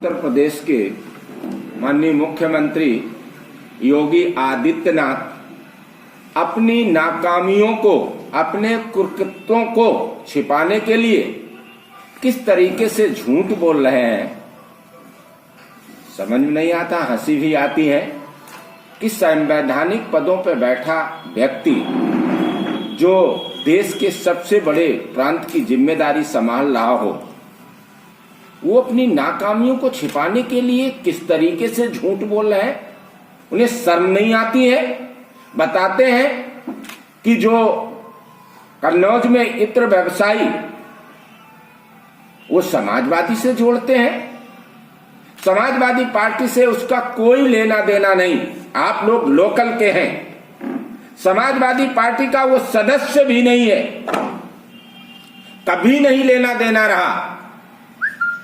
उत्तर प्रदेश के माननीय मुख्यमंत्री योगी आदित्यनाथ अपनी नाकामियों को, अपने कुकृत्यों को छिपाने के लिए किस तरीके से झूठ बोल रहे हैं, समझ में नहीं आता। हंसी भी आती है कि संवैधानिक पदों पर बैठा व्यक्ति जो देश के सबसे बड़े प्रांत की जिम्मेदारी संभाल रहा हो, वो अपनी नाकामियों को छिपाने के लिए किस तरीके से झूठ बोल रहे हैं। उन्हें शर्म नहीं आती है। बताते हैं कि जो कन्नौज में इत्र व्यवसायी वो समाजवादी से जोड़ते हैं, समाजवादी पार्टी से उसका कोई लेना देना नहीं। आप लोग लोकल के हैं, समाजवादी पार्टी का वो सदस्य भी नहीं है, कभी नहीं लेना देना रहा,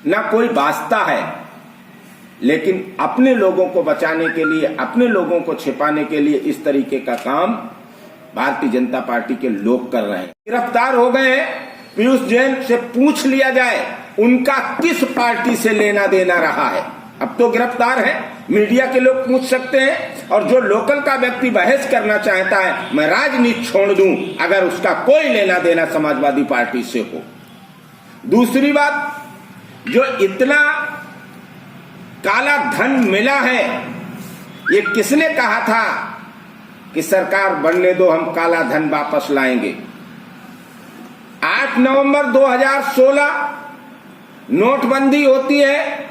ना कोई वास्ता है। लेकिन अपने लोगों को बचाने के लिए, अपने लोगों को छिपाने के लिए इस तरीके का काम भारतीय जनता पार्टी के लोग कर रहे हैं। गिरफ्तार हो गए हैं, पीयूष जैन से पूछ लिया जाए उनका किस पार्टी से लेना देना रहा है। अब तो गिरफ्तार है, मीडिया के लोग पूछ सकते हैं। और जो लोकल का व्यक्ति बहस करना चाहता है, मैं राजनीति छोड़ दूं अगर उसका कोई लेना देना समाजवादी पार्टी से हो। दूसरी बात, जो इतना काला धन मिला है, ये किसने कहा था कि सरकार बनने दो, हम काला धन वापस लाएंगे। 8 नवंबर 2016 नोटबंदी होती है,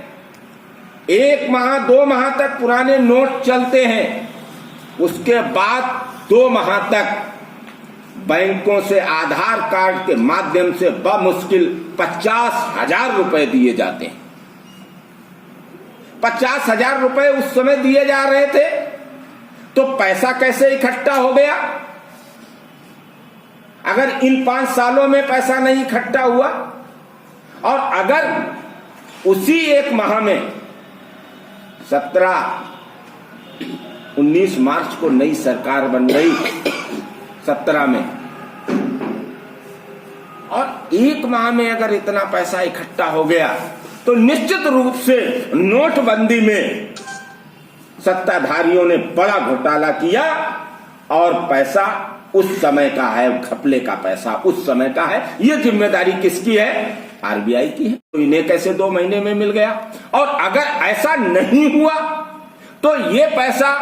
1 माह 2 माह तक पुराने नोट चलते हैं। उसके बाद 2 माह तक बैंकों से आधार कार्ड के माध्यम से बमुश्किल 50,000 रुपए दिए जाते हैं। 50,000 रुपए उस समय दिए जा रहे थे, तो पैसा कैसे इकट्ठा हो गया? अगर इन 5 सालों में पैसा नहीं इकट्ठा हुआ, और अगर उसी 1 माह में 19 मार्च को नई सरकार बन गई 17 में, और 1 माह में अगर इतना पैसा इकट्ठा हो गया, तो निश्चित रूप से नोटबंदी में सत्ताधारियों ने बड़ा घोटाला किया। और पैसा उस समय का है, घपले का पैसा उस समय का है। ये जिम्मेदारी किसकी है? आरबीआई की है। तो इन्हें कैसे 2 महीने में मिल गया? और अगर ऐसा नहीं हुआ तो ये पैसा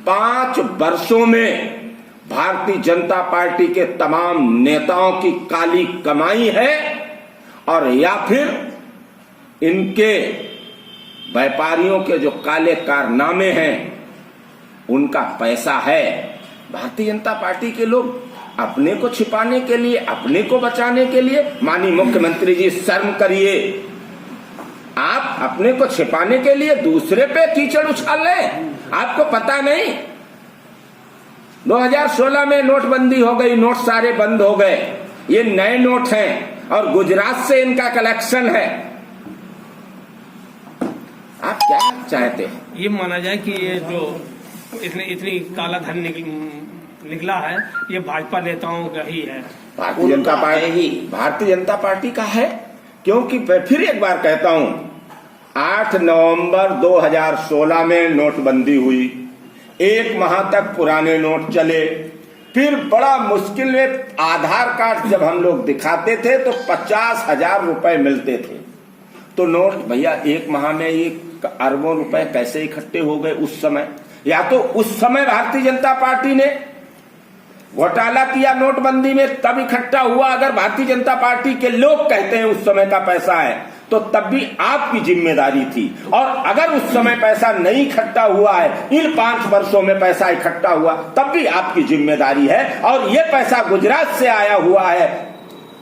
5 वर्षों में भारतीय जनता पार्टी के तमाम नेताओं की काली कमाई है, और या फिर इनके व्यापारियों के जो काले कारनामे हैं उनका पैसा है। भारतीय जनता पार्टी के लोग अपने को छिपाने के लिए, अपने को बचाने के लिए, माननीय मुख्यमंत्री जी शर्म करिए, आप अपने को छिपाने के लिए दूसरे पे कीचड़ उछाल रहे। आपको पता नहीं 2016 में नोटबंदी हो गई, नोट सारे बंद हो गए, ये नए नोट हैं और गुजरात से इनका कलेक्शन है। आप क्या चाहते हैं? ये माना जाए कि ये जो इतनी काला धन निकला है, ये भाजपा नेताओं का ही है, भारतीय जनता पार्टी का है। क्योंकि फिर एक बार कहता हूं, 8 नवंबर 2016 में नोटबंदी हुई, 1 माह तक पुराने नोट चले, फिर बड़ा मुश्किल में आधार कार्ड जब हम लोग दिखाते थे तो 50,000 रुपए मिलते थे। तो नोट भैया 1 माह में ये अरबों रुपए कैसे इकट्ठे हो गए उस समय? या तो उस समय भारतीय जनता पार्टी ने घोटाला किया नोटबंदी में, तब इकट्ठा हुआ। अगर भारतीय जनता पार्टी के लोग कहते हैं उस समय का पैसा है, तो तब भी आपकी जिम्मेदारी थी। और अगर उस समय पैसा नहीं इकट्ठा हुआ है, इन 5 वर्षों में पैसा इकट्ठा हुआ, तब भी आपकी जिम्मेदारी है। और ये पैसा गुजरात से आया हुआ है,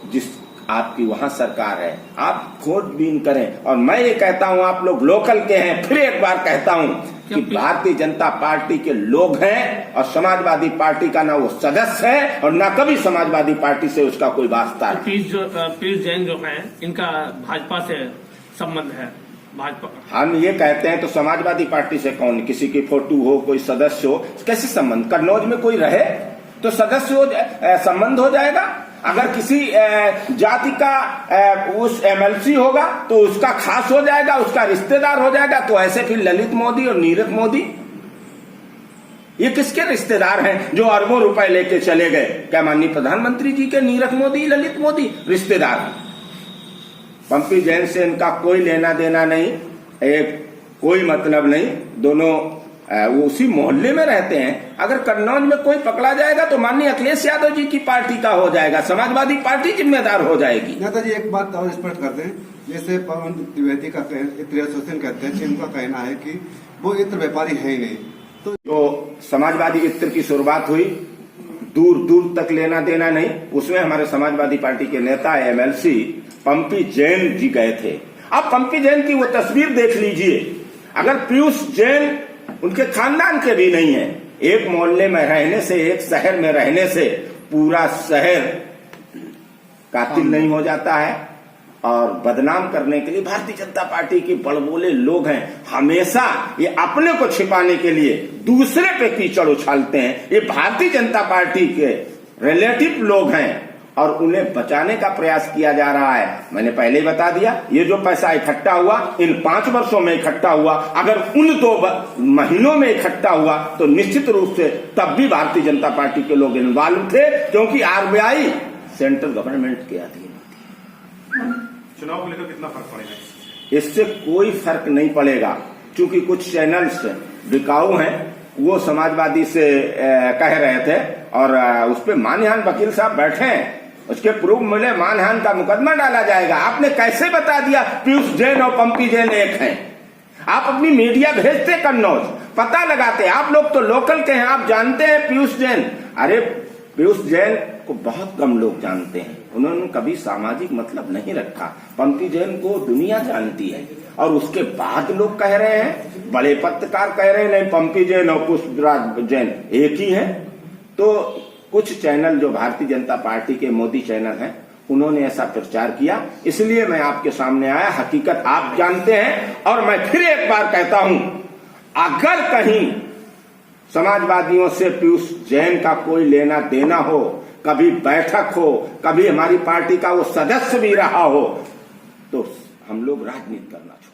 जिस आपकी वहां सरकार है, आप खोजबीन करें। और मैं ये कहता हूं, आप लोग लोकल के हैं, फिर एक बार कहता हूं कि भारतीय जनता पार्टी के लोग हैं, और समाजवादी पार्टी का ना वो सदस्य है और ना कभी समाजवादी पार्टी से उसका कोई वास्ता है। पीयूष जैन जो है, इनका भाजपा से संबंध है। भाजपा, हम ये कहते हैं तो समाजवादी पार्टी से कौन? किसी की फोटो हो, कोई सदस्य हो, कैसे संबंध? कन्नौज में कोई रहे तो सदस्य हो, संबंध हो जाएगा। अगर किसी जाति का उस एमएलसी होगा तो उसका खास हो जाएगा, उसका रिश्तेदार हो जाएगा। तो ऐसे फिर ललित मोदी और नीरज मोदी ये किसके रिश्तेदार हैं जो अरबों रुपए लेके चले गए? क्या माननीय प्रधानमंत्री जी के नीरज मोदी, ललित मोदी रिश्तेदार? पंपी जैन से इनका कोई लेना देना नहीं, कोई मतलब नहीं। दोनों वो उसी मोहल्ले में रहते हैं। अगर कन्नौज में कोई पकड़ा जाएगा तो माननीय अखिलेश यादव जी की पार्टी का हो जाएगा, समाजवादी पार्टी जिम्मेदार हो जाएगी। नेताजी एक बात और स्पष्ट करते हैं, जैसे पवन द्विवेदी का इत्र कहते हैं, जिनका कहना है कि वो इत्र व्यापारी है ही नहीं। तो समाजवादी इत्र की शुरुआत हुई, दूर दूर तक लेना देना नहीं। उसमें हमारे समाजवादी पार्टी के नेता एमएलसी पंपी जैन जी गए थे। अब पंपी जैन की वो तस्वीर देख लीजिए। अगर पीयूष जैन उनके खानदान के भी नहीं है, एक मोहल्ले में रहने से, एक शहर में रहने से पूरा शहर कातिल नहीं हो जाता है। और बदनाम करने के लिए भारतीय जनता पार्टी के बड़बोले लोग हैं, हमेशा ये अपने को छिपाने के लिए दूसरे पे कीचड़ उछालते हैं। ये भारतीय जनता पार्टी के रिलेटिव लोग हैं और उन्हें बचाने का प्रयास किया जा रहा है। मैंने पहले ही बता दिया, ये जो पैसा इकट्ठा हुआ इन 5 वर्षों में इकट्ठा हुआ, अगर उन 2 महीनों में इकट्ठा हुआ तो निश्चित रूप से तब भी भारतीय जनता पार्टी के लोग इन्वॉल्व थे, क्योंकि आरबीआई सेंट्रल गवर्नमेंट के अधीन होती है। चुनाव को लेकर कितना फर्क पड़ेगा? इससे कोई फर्क नहीं पड़ेगा, क्योंकि कुछ चैनल्स बिकाऊ हैं, वो समाजवादी से कह रहे थे और उस पर मानहानि वकील साहब बैठे हैं, उसके प्रूफ मिले, मानहानि का मुकदमा डाला जाएगा। आपने कैसे बता दिया पीयूष जैन और पंपी जैन एक हैं? आप अपनी मीडिया भेजते कन्नौज, पता लगाते। आप लोग तो लोकल के हैं, आप जानते हैं पीयूष जैन। अरे पीयूष जैन को बहुत कम लोग जानते हैं, उन्होंने कभी सामाजिक मतलब नहीं रखा। पंपी जैन को दुनिया जानती है और उसके बाद लोग कह रहे हैं, बड़े पत्रकार कह रहे हैं नहीं पंपी जैन और पुष्पराज जैन एक ही हैं। तो कुछ चैनल जो भारतीय जनता पार्टी के मोदी चैनल हैं, उन्होंने ऐसा प्रचार किया, इसलिए मैं आपके सामने आया। हकीकत आप जानते हैं। और मैं फिर एक बार कहता हूं, अगर कहीं समाजवादियों से पीयूष जैन का कोई लेना देना हो, कभी बैठक हो, कभी हमारी पार्टी का वो सदस्य भी रहा हो, तो हम लोग राजनीति करना छोड़